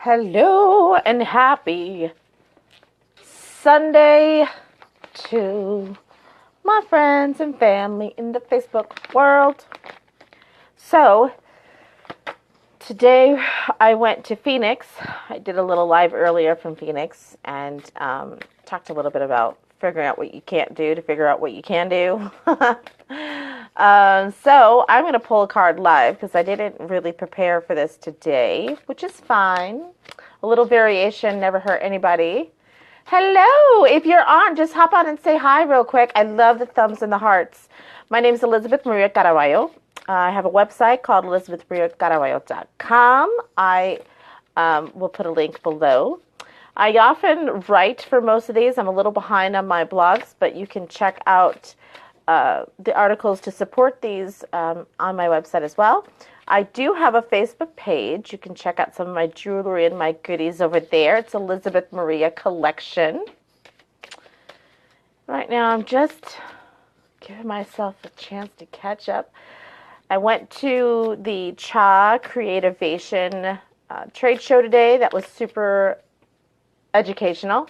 Hello and happy Sunday to my friends and family in the Facebook world. So, today I went to Phoenix. I did a little live earlier from Phoenix and talked a little bit about figuring out what you can't do to figure out what you can do. So I'm going to pull a card live because I didn't really prepare for this today, which is fine. A little variation never hurt anybody. Hello! If you're on, just hop on and say hi real quick. I love the thumbs and the hearts. My name is Elizabeth Maria Caraballo. I have a website called elizabethmariacaraballo.com. I will put a link below. I often write for most of these. I'm a little behind on my blogs, but you can check out the articles to support these on my website as well. I do have a Facebook page. You can check out some of my jewelry and my goodies over there. It's Elizabeth Maria Collection. Right now, I'm just giving myself a chance to catch up. I went to the CHA Creativation trade show today. That was super educational.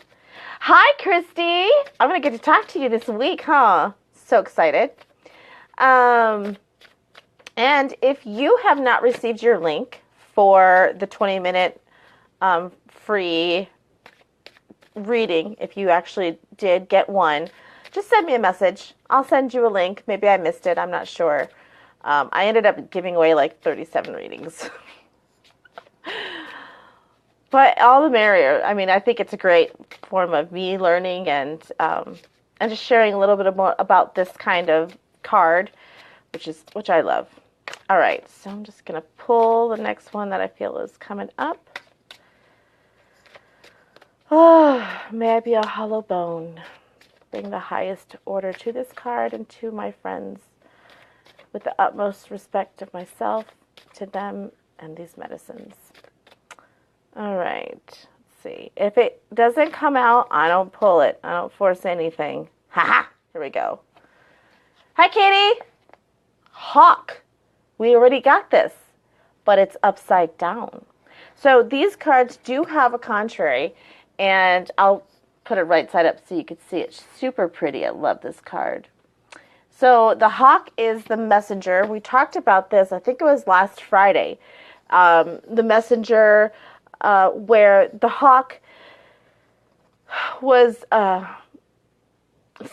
Hi, Christy. I'm going to get to talk to you this week, huh? So excited. And if you have not received your link for the 20-minute free reading, if you actually did get one, just send me a message. I'll send you a link. Maybe I missed it. I'm not sure. I ended up giving away like 37 readings. But all the merrier. I mean, I think it's a great form of me learning and just sharing a little bit more about this kind of card, which I love. All right, so I'm just going to pull the next one that I feel is coming up. Oh, may I be a hollow bone. Bring the highest order to this card and to my friends with the utmost respect of myself, to them, and these medicines. All right, let's see. If it doesn't come out, I don't pull it. I don't force anything. Ha-ha! Here we go. Hi, Katie! Hawk. We already got this, but it's upside down. So these cards do have a contrary, and I'll put it right side up so you can see it. Super pretty. I love this card. So the hawk is the messenger. We talked about this, I think it was last Friday. The messenger, where the hawk was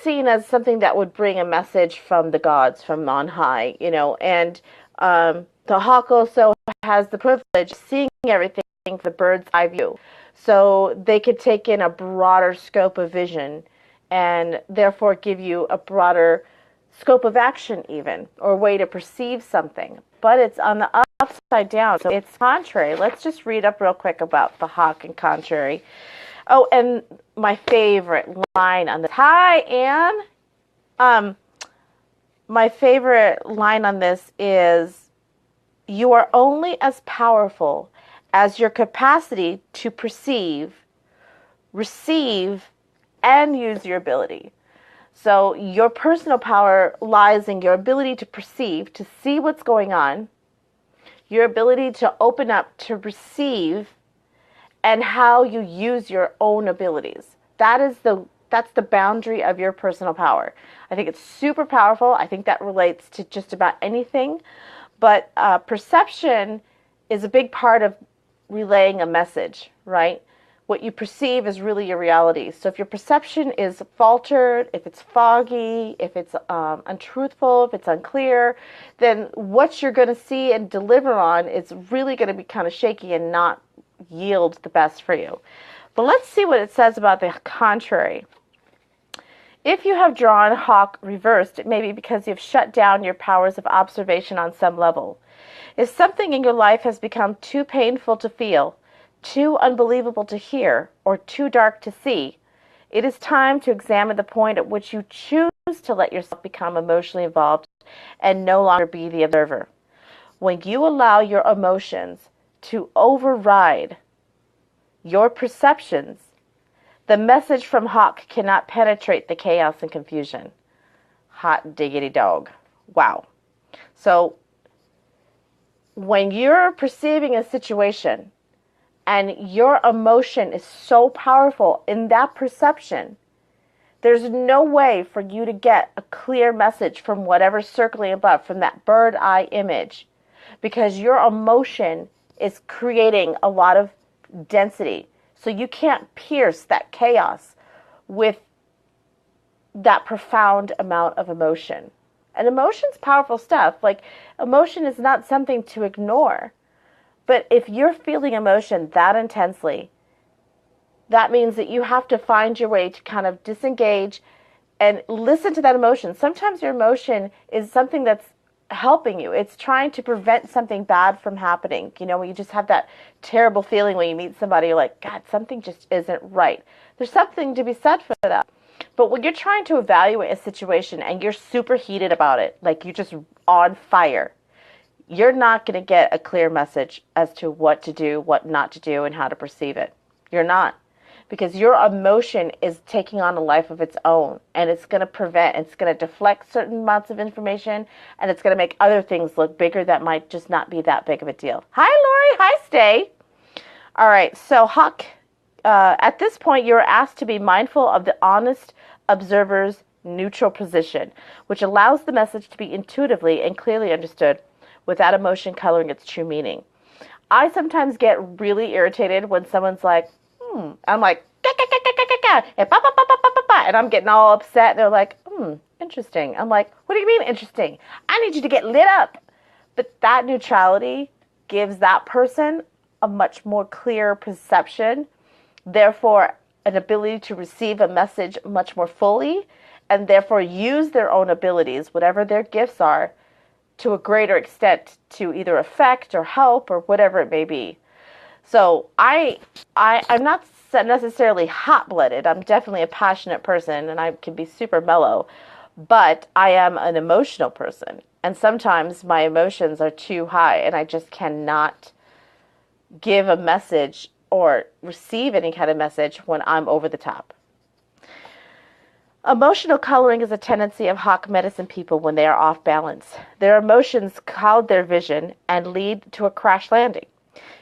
seen as something that would bring a message from the gods, from on high, and the hawk also has the privilege of seeing everything from the bird's eye view. So they could take in a broader scope of vision and therefore give you a broader scope of action even, or way to perceive something. But it's on the upside down, so it's contrary. Let's just read up real quick about the hawk and contrary. Oh, and my favorite line on this. Hi, Anne. My favorite line on this is, you are only as powerful as your capacity to perceive, receive, and use your ability. So your personal power lies in your ability to perceive, to see what's going on, your ability to open up, to receive, and how you use your own abilities. That's the boundary of your personal power. I think it's super powerful. I think that relates to just about anything. But perception is a big part of relaying a message, right? What you perceive is really your reality. So if your perception is faltered, if it's foggy, if it's untruthful, if it's unclear, then what you're going to see and deliver on is really going to be kind of shaky and not yield the best for you. But let's see what it says about the contrary. If you have drawn hawk reversed, it may be because you've shut down your powers of observation on some level. If something in your life has become too painful to feel, too unbelievable to hear, or too dark to see, it is time to examine the point at which you choose to let yourself become emotionally involved and no longer be the observer. When you allow your emotions to override your perceptions, the message from hawk cannot penetrate the chaos and confusion. Hot diggity dog. Wow. So when you're perceiving a situation And your emotion is so powerful in that perception. There's no way for you to get a clear message from whatever's circling above, from that bird eye image, because your emotion is creating a lot of density. So you can't pierce that chaos with that profound amount of emotion. And emotion's powerful stuff. Like, emotion is not something to ignore. But if you're feeling emotion that intensely, that means that you have to find your way to kind of disengage and listen to that emotion. Sometimes your emotion is something that's helping you. It's trying to prevent something bad from happening. You know, when you just have that terrible feeling when you meet somebody, you're like, God, something just isn't right. There's something to be said for that. But when you're trying to evaluate a situation and you're super heated about it, like you're just on fire, you're not going to get a clear message as to what to do, what not to do, and how to perceive it. You're not. Because your emotion is taking on a life of its own, and it's going to it's going to deflect certain amounts of information, and it's going to make other things look bigger that might just not be that big of a deal. Hi, Lori. Hi, Stay. All right. So, Hawk, at this point, you're asked to be mindful of the honest observer's neutral position, which allows the message to be intuitively and clearly understood without emotion coloring its true meaning. I sometimes get really irritated when someone's like, I'm like, and I'm getting all upset. And they're like, interesting. I'm like, what do you mean interesting? I need you to get lit up. But that neutrality gives that person a much more clear perception, therefore an ability to receive a message much more fully, and therefore use their own abilities, whatever their gifts are, to a greater extent to either affect or help or whatever it may be. So I'm not necessarily hot-blooded. I'm definitely a passionate person, and I can be super mellow, but I am an emotional person. And sometimes my emotions are too high, and I just cannot give a message or receive any kind of message when I'm over the top. Emotional coloring is a tendency of Hawk medicine people when they are off balance. Their emotions cloud their vision and lead to a crash landing.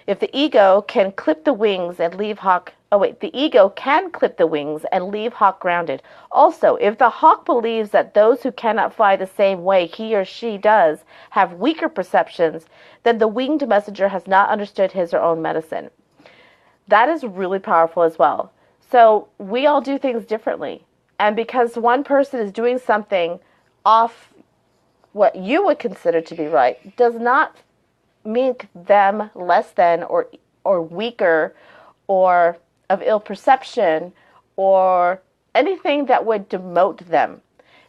If the ego can clip the wings and leave Hawk, the ego can clip the wings and leave Hawk grounded. Also, if the Hawk believes that those who cannot fly the same way he or she does have weaker perceptions, then the winged messenger has not understood his or own medicine. That is really powerful as well. So we all do things differently. And because one person is doing something off what you would consider to be right, does not make them less than or weaker or of ill perception or anything that would demote them.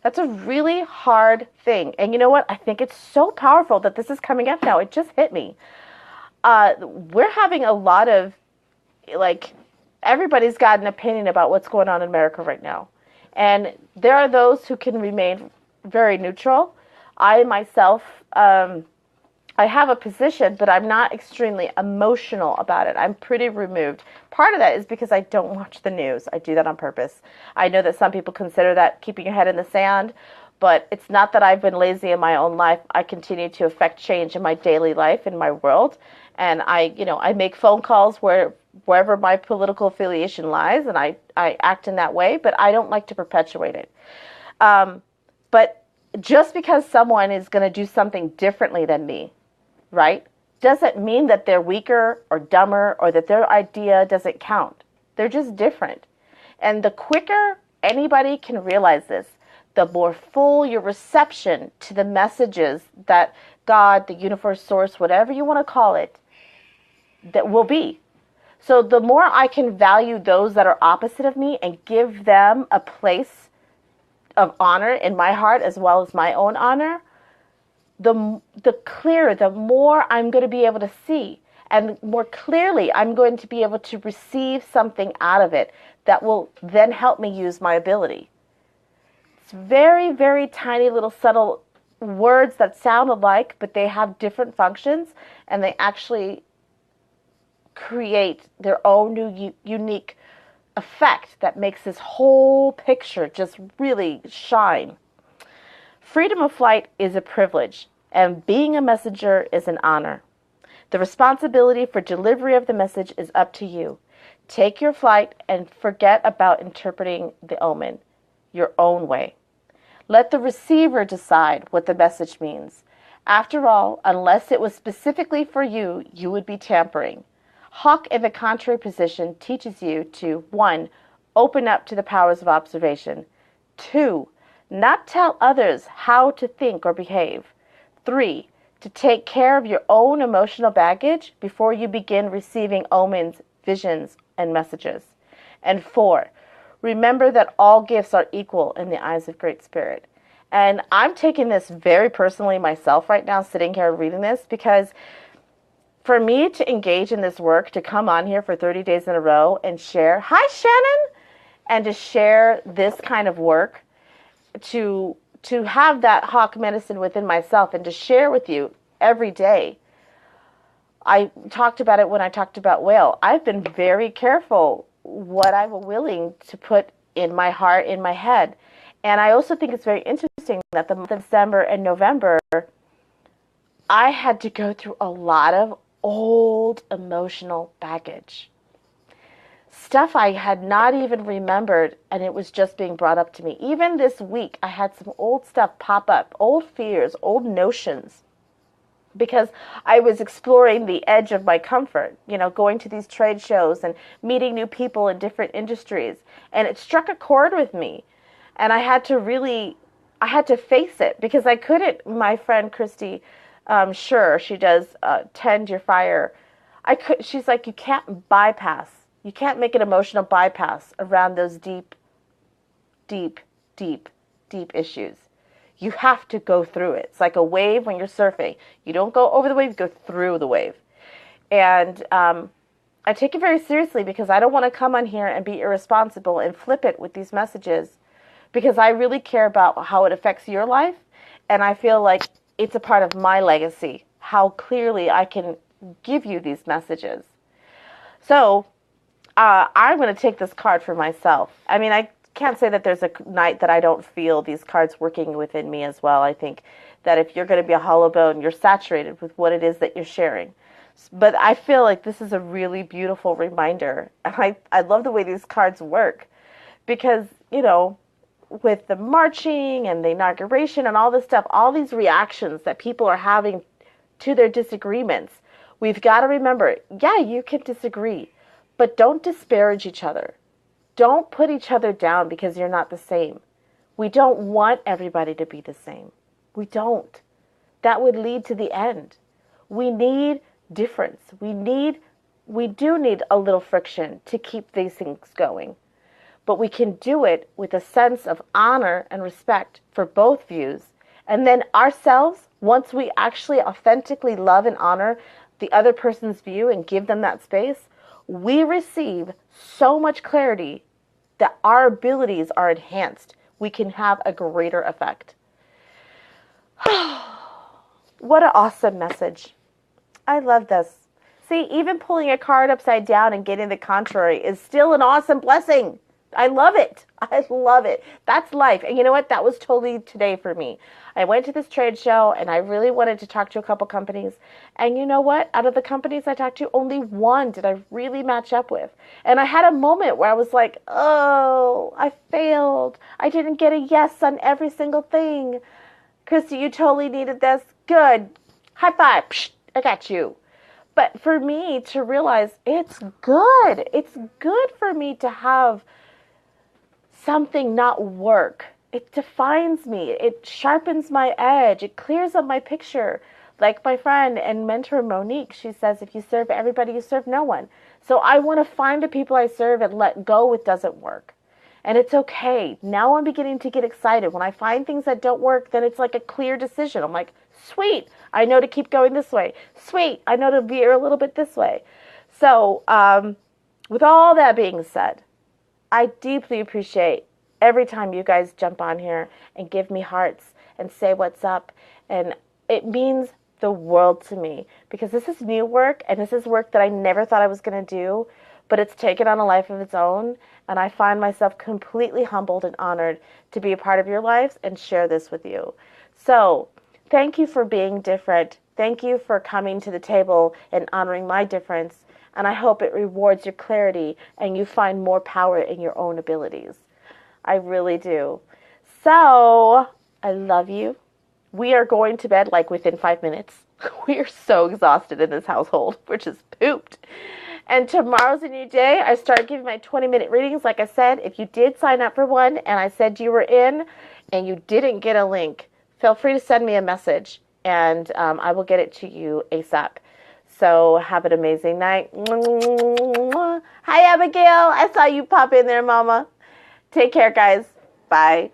That's a really hard thing. And you know what? I think it's so powerful that this is coming up now. It just hit me. We're having a lot of, everybody's got an opinion about what's going on in America right now. And there are those who can remain very neutral. I myself, I have a position, but I'm not extremely emotional about it. I'm pretty removed. Part of that is because I don't watch the news. I do that on purpose. I know that some people consider that keeping your head in the sand, but it's not that I've been lazy in my own life. I continue to affect change in my daily life, in my world. And I make phone calls wherever my political affiliation lies, and I act in that way, but I don't like to perpetuate it. But just because someone is going to do something differently than me, right, doesn't mean that they're weaker or dumber or that their idea doesn't count. They're just different. And the quicker anybody can realize this, the more full your reception to the messages that God, the universe, source, whatever you want to call it, that will be. So the more I can value those that are opposite of me and give them a place of honor in my heart as well as my own honor, the clearer, the more I'm going to be able to see. And more clearly, I'm going to be able to receive something out of it that will then help me use my ability. It's very, very tiny little subtle words that sound alike, but they have different functions, and they actually create their own new unique effect that makes this whole picture just really shine. Freedom of flight is a privilege, and being a messenger is an honor. The responsibility for delivery of the message is up to you. Take your flight and forget about interpreting the omen your own way. Let the receiver decide what the message means. After all, unless it was specifically for you, you would be tampering. Hawk in the contrary position teaches you to 1. Open up to the powers of observation. 2. Not tell others how to think or behave. 3. To take care of your own emotional baggage before you begin receiving omens, visions, and messages. And 4. Remember that all gifts are equal in the eyes of Great Spirit. And I'm taking this very personally myself right now, sitting here reading this, because for me to engage in this work, to come on here for 30 days in a row and share, hi Shannon, and to share this kind of work, to have that hawk medicine within myself and to share with you every day. I talked about it when I talked about whale. I've been very careful what I'm willing to put in my heart, in my head. And I also think it's very interesting that the month of December and November, I had to go through a lot of old emotional baggage. Stuff I had not even remembered, and it was just being brought up to me. Even this week, I had some old stuff pop up, old fears, old notions, because I was exploring the edge of my comfort, going to these trade shows and meeting new people in different industries. And it struck a chord with me. And I had to face it because I couldn't, my friend Christy, sure, she does Tend Your Fire. She's like, you can't make an emotional bypass around those deep, deep, deep, deep issues. You have to go through it. It's like a wave when you're surfing. You don't go over the wave, you go through the wave. And I take it very seriously because I don't want to come on here and be irresponsible and flip it with these messages, because I really care about how it affects your life. And I feel like it's a part of my legacy, how clearly I can give you these messages. So I'm going to take this card for myself. I mean, I can't say that there's a night that I don't feel these cards working within me as well. I think that if you're going to be a hollow bone, you're saturated with what it is that you're sharing. But I feel like this is a really beautiful reminder. I love the way these cards work because, with the marching and the inauguration and all this stuff, all these reactions that people are having to their disagreements, we've got to remember, yeah, you can disagree, but don't disparage each other. Don't put each other down because you're not the same. We don't want everybody to be the same. We don't. That would lead to the end. We need difference. We do need a little friction to keep these things going. But we can do it with a sense of honor and respect for both views. And then ourselves, once we actually authentically love and honor the other person's view and give them that space, we receive so much clarity that our abilities are enhanced. We can have a greater effect. What an awesome message. I love this. See, even pulling a card upside down and getting the contrary is still an awesome blessing. I love it. I love it. That's life. And you know what? That was totally today for me. I went to this trade show and I really wanted to talk to a couple companies. And you know what? Out of the companies I talked to, only one did I really match up with. And I had a moment where I was like, oh, I failed. I didn't get a yes on every single thing. Christy, you totally needed this. Good. High five. Psh, I got you. But for me to realize it's good. It's good for me to have something not work. It defines me. It sharpens my edge. It clears up my picture. Like my friend and mentor Monique, she says, if you serve everybody, you serve no one. So I want to find the people I serve and let go what doesn't work. And it's okay. Now I'm beginning to get excited. When I find things that don't work, then it's like a clear decision. I'm like, sweet, I know to keep going this way. Sweet, I know to veer a little bit this way. So with all that being said, I deeply appreciate every time you guys jump on here and give me hearts and say what's up. And it means the world to me because this is new work and this is work that I never thought I was going to do, but it's taken on a life of its own. And I find myself completely humbled and honored to be a part of your lives and share this with you. So thank you for being different. Thank you for coming to the table and honoring my difference. And I hope it rewards your clarity and you find more power in your own abilities. I really do. So, I love you. We are going to bed like within 5 minutes. We are so exhausted in this household. We're just pooped. And tomorrow's a new day. I start giving my 20-minute readings. Like I said, if you did sign up for one and I said you were in and you didn't get a link, feel free to send me a message and I will get it to you ASAP. So have an amazing night. Hi, Abigail. I saw you pop in there, Mama. Take care, guys. Bye.